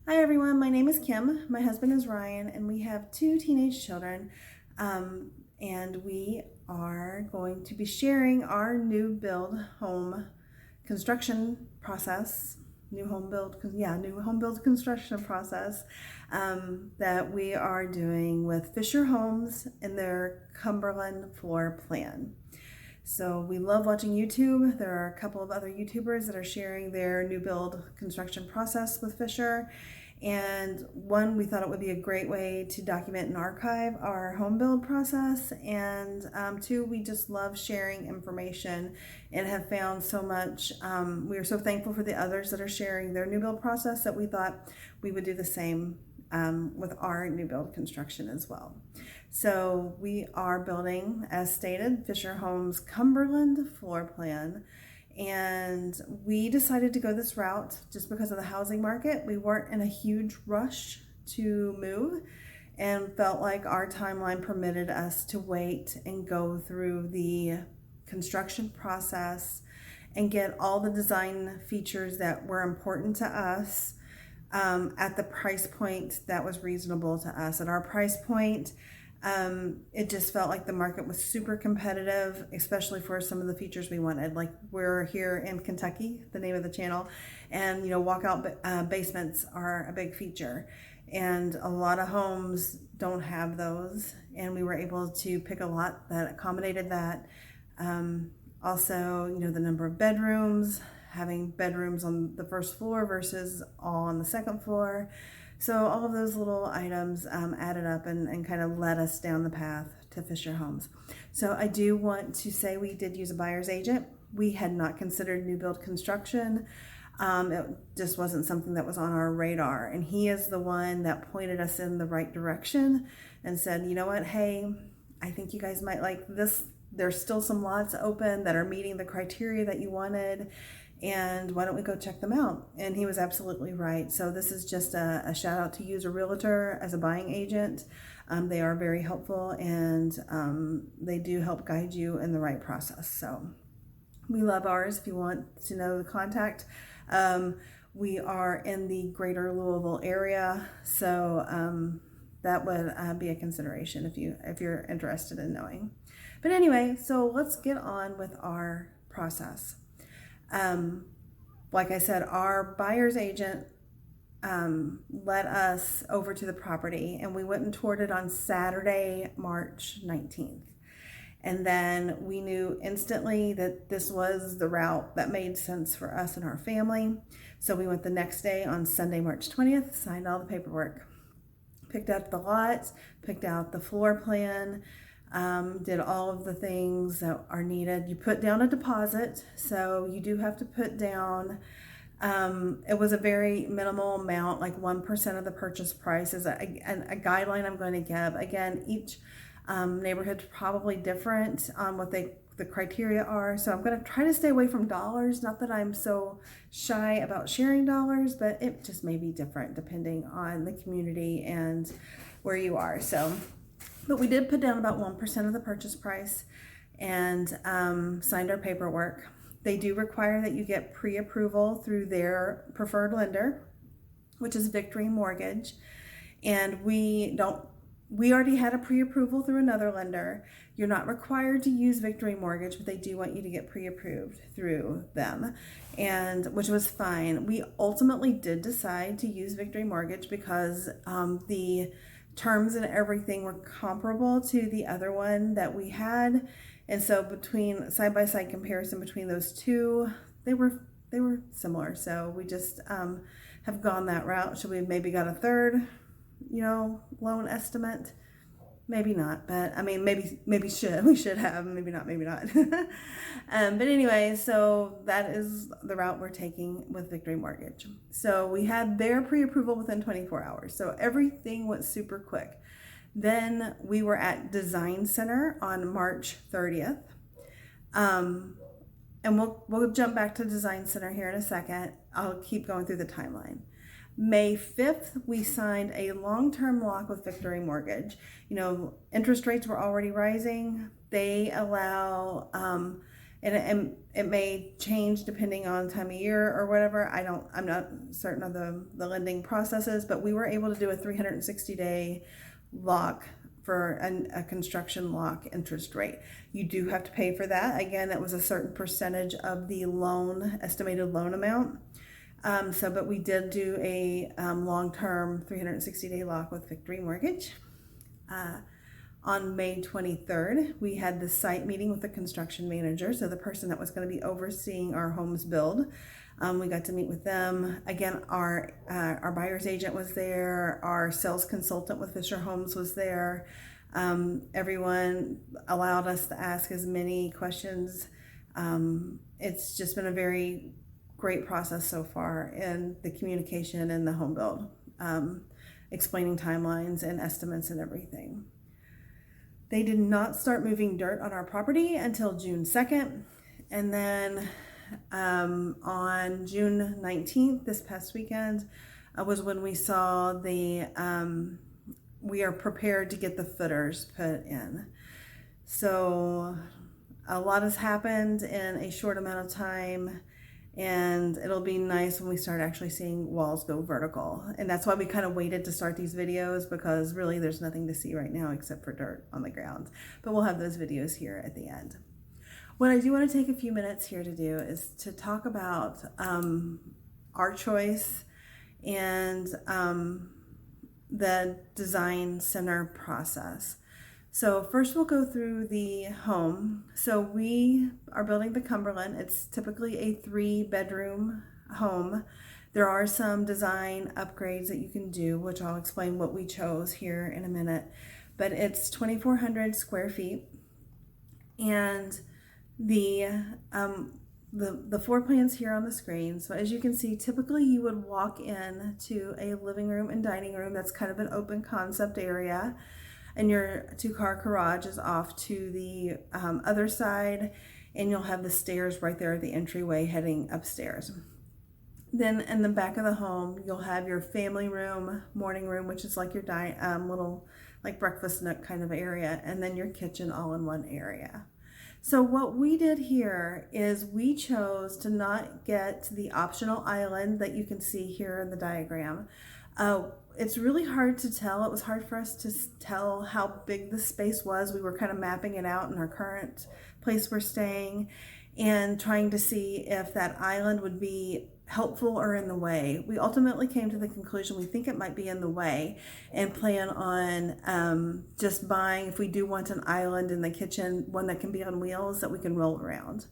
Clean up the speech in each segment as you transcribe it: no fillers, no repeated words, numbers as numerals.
Hi everyone, my name is Kim. My husband is Ryan, and we have two teenage children. And we are going to be sharing our new build home construction process, new home build construction process that we are doing with Fischer Homes and their Cumberland floor plan. So we love watching YouTube. There are a couple of other YouTubers that are sharing their new build construction process with Fischer. And one, we thought it would be a great way to document and archive our home build process. And two, we just love sharing information and have found so much. We are so thankful for the others that are sharing their new build process that we thought we would do the same with our new build construction as well. So we are building, as stated, Fischer Homes Cumberland floor plan. And we decided to go this route just because of the housing market. We weren't in a huge rush to move and felt like our timeline permitted us to wait and go through the construction process and get all the design features that were important to us at the price point that was reasonable to us. At our price point, it just felt like the market was super competitive, especially for some of the features we wanted. Like, we're here in Kentucky, the name of the channel, and walkout basements are a big feature, and a lot of homes don't have those, and we were able to pick a lot that accommodated that. Also, the number of bedrooms, having bedrooms on the first floor versus all on the second floor. So all of those little items added up and kind of led us down the path to Fischer Homes. So I do want to say we did use a buyer's agent. We had not considered new build construction. It just wasn't something that was on our radar. And he is the one that pointed us in the right direction and said, you know what, hey, I think you guys might like this. There's still some lots open that are meeting the criteria that you wanted, and why don't we go check them out? And he was absolutely right. So this is just a shout out to use a realtor as a buying agent. They are very helpful, and they do help guide you in the right process. So we love ours. If you want to know the contact, we are in the greater Louisville area. So that would be a consideration if you're interested in knowing. But anyway, so let's get on with our process. Like I said, our buyer's agent led us over to the property, and we went and toured it on Saturday, March 19th. And then we knew instantly that this was the route that made sense for us and our family. So we went the next day on Sunday, March 20th, signed all the paperwork, picked out the lots, picked out the floor plan, did all of the things that are needed. You put down a deposit, so you do have to put down, it was a very minimal amount, like 1% of the purchase price is a guideline I'm going to give. Again, each neighborhood's probably different on what the criteria are, so I'm going to try to stay away from dollars. Not that I'm so shy about sharing dollars, but it just may be different depending on the community and where you are. But we did put down about 1% of the purchase price and signed our paperwork. They do require that you get pre-approval through their preferred lender, which is Victory Mortgage. And we already had a pre-approval through another lender. You're not required to use Victory Mortgage, but they do want you to get pre-approved through them, and which was fine. We ultimately did decide to use Victory Mortgage because the terms and everything were comparable to the other one that we had, and so between side-by-side comparison between those two, they were similar. So we just have gone that route. Should we have maybe got a third loan estimate? Maybe not, but I mean, maybe we should have, maybe not. But anyway, so that is the route we're taking with Victory Mortgage. So we had their pre-approval within 24 hours. So everything went super quick. Then we were at Design Center on March 30th. And we'll jump back to Design Center here in a second. I'll keep going through the timeline. May 5th, we signed a long-term lock with Victory Mortgage. Interest rates were already rising. They allow and it may change depending on time of year or whatever. I'm not certain of the lending processes, but we were able to do a 360-day lock for a construction lock interest rate. You do have to pay for that. Again, it was a certain percentage of the estimated loan amount. But we did do a long-term 360-day lock with Victory Mortgage. On May 23rd, we had the site meeting with the construction manager, so the person that was going to be overseeing our home's build. We got to meet with them. Again, our buyer's agent was there. Our sales consultant with Fischer Homes was there. Everyone allowed us to ask as many questions. It's just been a very great process so far in the communication and the home build, explaining timelines and estimates and everything. They did not start moving dirt on our property until June 2nd. And then on June 19th, this past weekend, was when we saw we are prepared to get the footers put in. So a lot has happened in a short amount of time, and it'll be nice when we start actually seeing walls go vertical. And that's why we kind of waited to start these videos, because really there's nothing to see right now except for dirt on the ground. But we'll have those videos here at the end. What I do want to take a few minutes here to do is to talk about our choice and the design center process. So first we'll go through the home. So we are building the Cumberland. It's typically a 3-bedroom home. There are some design upgrades that you can do, which I'll explain what we chose here in a minute. But it's 2,400 square feet. And the floor plan's here on the screen. So as you can see, typically you would walk in to a living room and dining room. That's kind of an open concept area. And your 2-car garage is off to the other side, and you'll have the stairs right there at the entryway heading upstairs. Then in the back of the home, you'll have your family room, morning room, which is like your little like breakfast nook kind of area, and then your kitchen all in one area. So what we did here is we chose to not get the optional island that you can see here in the diagram. It's really hard to tell. It was hard for us to tell how big the space was. We were kind of mapping it out in our current place we're staying and trying to see if that island would be helpful or in the way. We ultimately came to the conclusion we think it might be in the way, and plan on just buying, if we do want an island in the kitchen, one that can be on wheels that we can roll around.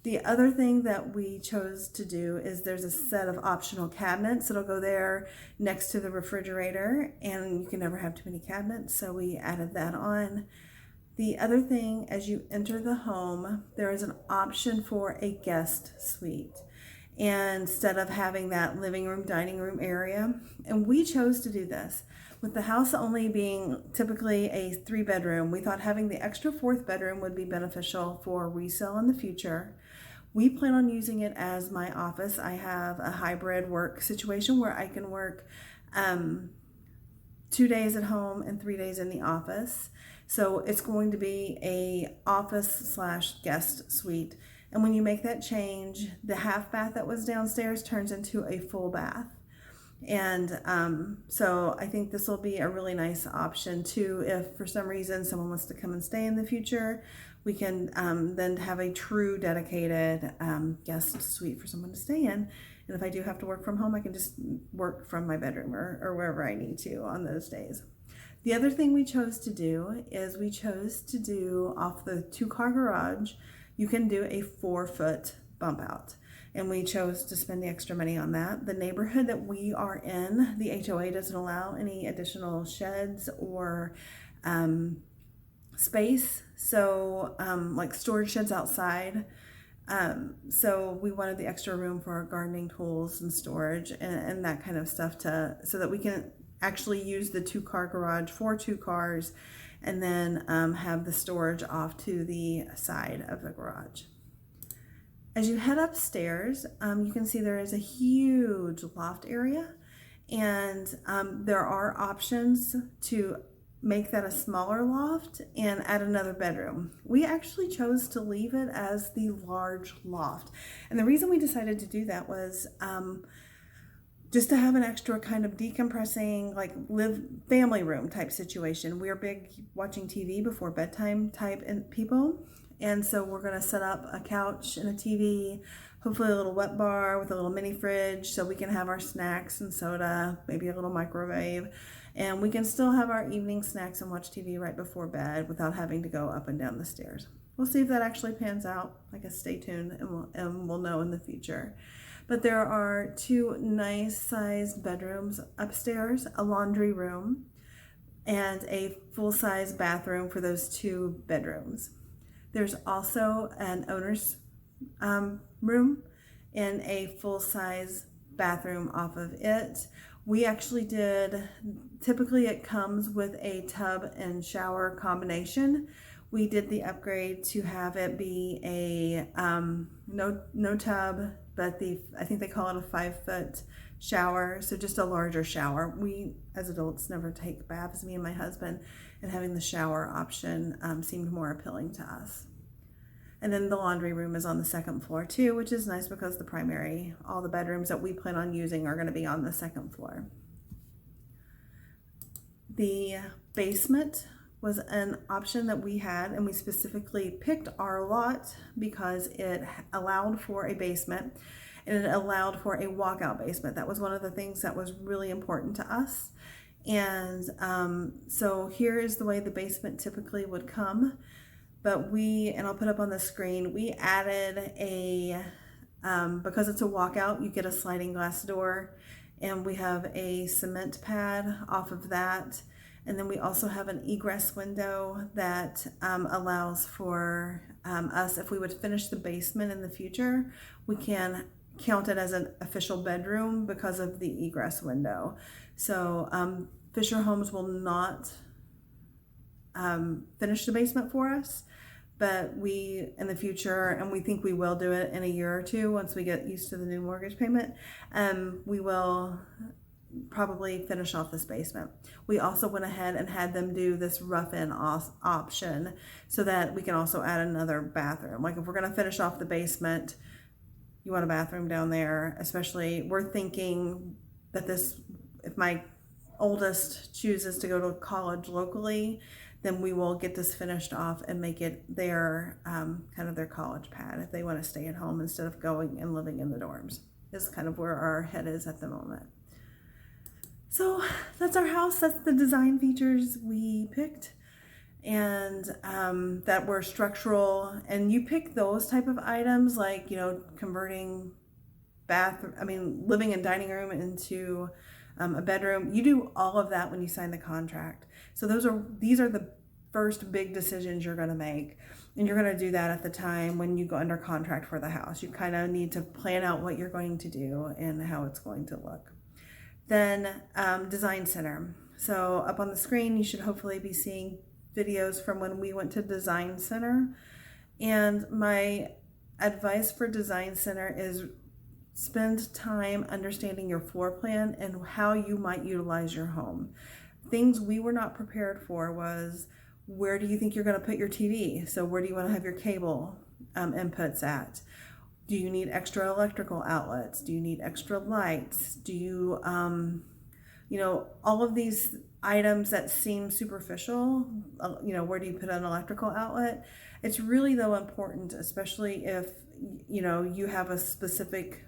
The other thing that we chose to do is there's a set of optional cabinets that'll go there next to the refrigerator, and you can never have too many cabinets, so we added that on. The other thing, as you enter the home, there is an option for a guest suite, and instead of having that living room, dining room area. And we chose to do this. With the house only being typically a 3-bedroom, we thought having the extra 4th bedroom would be beneficial for resale in the future. We plan on using it as my office. I have a hybrid work situation where I can work 2 days at home and 3 days in the office. So it's going to be a office/guest suite. And when you make that change, the half bath that was downstairs turns into a full bath. And so I think this will be a really nice option too. If for some reason someone wants to come and stay in the future, we can then have a true dedicated guest suite for someone to stay in. And if I do have to work from home, I can just work from my bedroom or wherever I need to on those days. The other thing we chose to do is we chose to do off the 2-car garage, you can do a 4-foot bump out. And we chose to spend the extra money on that. The neighborhood that we are in, the HOA doesn't allow any additional sheds or space. So like storage sheds outside. So we wanted the extra room for our gardening tools and storage and that kind of stuff so that we can actually use the 2-car garage for 2 cars and then have the storage off to the side of the garage. As you head upstairs, you can see there is a huge loft area, and there are options to make that a smaller loft and add another bedroom. We actually chose to leave it as the large loft. And the reason we decided to do that was just to have an extra kind of decompressing, like live family room type situation. We're big watching TV before bedtime type people. And so we're gonna set up a couch and a TV, hopefully a little wet bar with a little mini fridge so we can have our snacks and soda, maybe a little microwave, and we can still have our evening snacks and watch TV right before bed without having to go up and down the stairs. We'll see if that actually pans out. I guess stay tuned and we'll know in the future. But there are 2 nice sized bedrooms upstairs, a laundry room, and a full-size bathroom for those 2 bedrooms. There's also an owner's room and a full-size bathroom off of it. We actually did, typically it comes with a tub and shower combination. We did the upgrade to have it be a no tub, but I think they call it a 5-foot shower, so just a larger shower. We as adults never take baths, me and my husband, and having the shower option seemed more appealing to us. And then the laundry room is on the 2nd floor too, which is nice because all the bedrooms that we plan on using are going to be on the 2nd floor. The basement was an option that we had, and we specifically picked our lot because it allowed for a basement and it allowed for a walkout basement. That was one of the things that was really important to us. And so here is the way the basement typically would come. But and I'll put up on the screen, we added because it's a walkout, you get a sliding glass door, and we have a cement pad off of that. And then we also have an egress window that allows for us, if we would finish the basement in the future, we can count it as an official bedroom because of the egress window. So Fischer Homes will not finish the basement for us, but we, in the future, and we think we will do it in a year or 2 once we get used to the new mortgage payment, we will probably finish off this basement. We also went ahead and had them do this rough-in option so that we can also add another bathroom. Like if we're going to finish off the basement, you want a bathroom down there, especially we're thinking that if my oldest chooses to go to college locally, then we will get this finished off and make it their kind of their college pad if they want to stay at home instead of going and living in the dorms. Is kind of where our head is at the moment. So that's our house. That's the design features we picked, and that were structural. And you pick those type of items like, converting living and dining room into a bedroom. You do all of that when you sign the contract. So these are the first big decisions you're going to make, and you're going to do that at the time when you go under contract for the house. You kind of need to plan out what you're going to do and how it's going to look. Then Design Center. So up on the screen, you should hopefully be seeing videos from when we went to Design Center. And my advice for Design Center is spend time understanding your floor plan and how you might utilize your home. Things we were not prepared for was, where do you think you're going to put your TV? So where do you want to have your cable inputs at? Do you need extra electrical outlets? Do you need extra lights? Do you, all of these items that seem superficial, where do you put an electrical outlet? It's really, though, important, especially if, you have a specific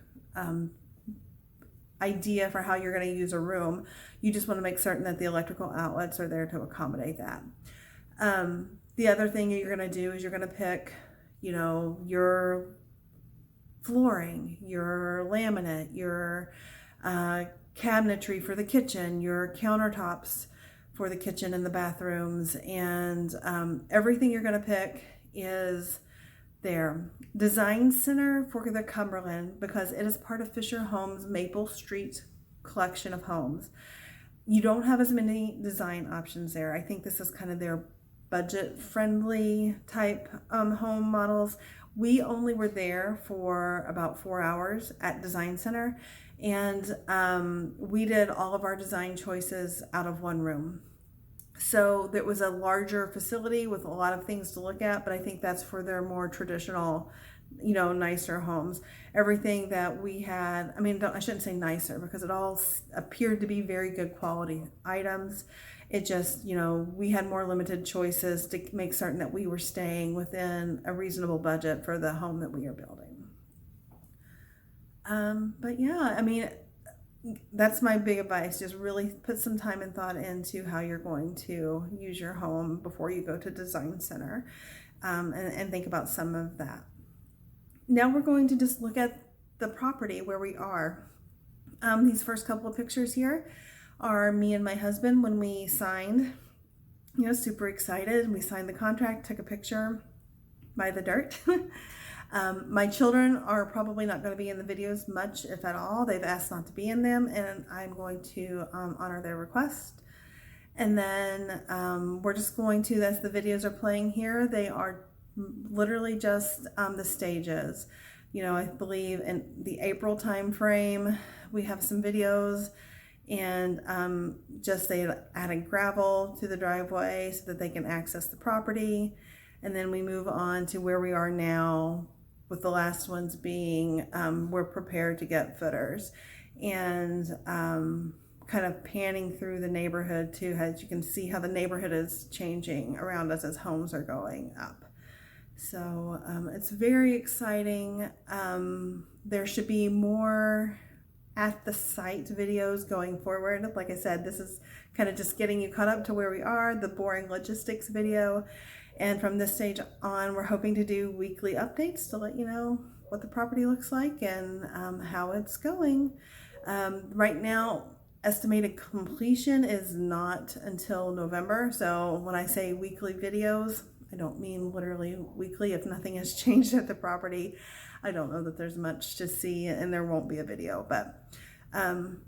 idea for how you're going to use a room. You just want to make certain that the electrical outlets are there to accommodate that. The other thing you're going to do is you're going to pick, your flooring, your laminate, your cabinetry for the kitchen, your countertops for the kitchen and the bathrooms, and everything you're going to pick is there. Design Center for the Cumberland, because it is part of Fischer Homes' Maple Street collection of homes. You don't have as many design options there. I think this is kind of their budget-friendly type home models. We only were there for about 4 hours at Design Center, and we did all of our design choices out of one room. So there was a larger facility with a lot of things to look at, but I think that's for their more traditional, nicer homes. Everything that we had, I shouldn't say nicer because it all appeared to be very good quality items. It just, we had more limited choices to make certain that we were staying within a reasonable budget for the home that we are building. But yeah, that's my big advice. Just really put some time and thought into how you're going to use your home before you go to design center, and think about some of that. Now we're going to just look at the property where we are. These first couple of pictures here are me and my husband when we signed, super excited. We signed the contract, took a picture by the dirt. My children are probably not going to be in the videos much, if at all. They've asked not to be in them, and I'm going to honor their request. And then we're just going to, as the videos are playing here, they are literally just the stages. I believe in the April time frame, we have some videos, and just they added gravel to the driveway so that they can access the property. And then we move on to where we are now, with the last ones being we're prepared to get footers, and kind of panning through the neighborhood too, as you can see how the neighborhood is changing around us as homes are going up. So it's very exciting. There should be more at the site videos going forward. Like I said, this is kind of just getting you caught up to where we are, the boring logistics video. And from this stage on, we're hoping to do weekly updates to let you know what the property looks like and how it's going. Right now, estimated completion is not until November. So when I say weekly videos, I don't mean literally weekly. If nothing has changed at the property, I don't know that there's much to see, and there won't be a video. But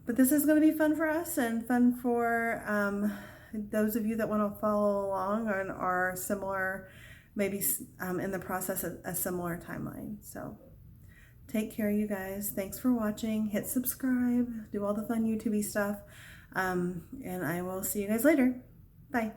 this is going to be fun for us and fun for those of you that want to follow along and are similar, maybe in the process of a similar timeline. So take care, you guys. Thanks for watching. Hit subscribe, do all the fun YouTube stuff, and I will see you guys later. Bye.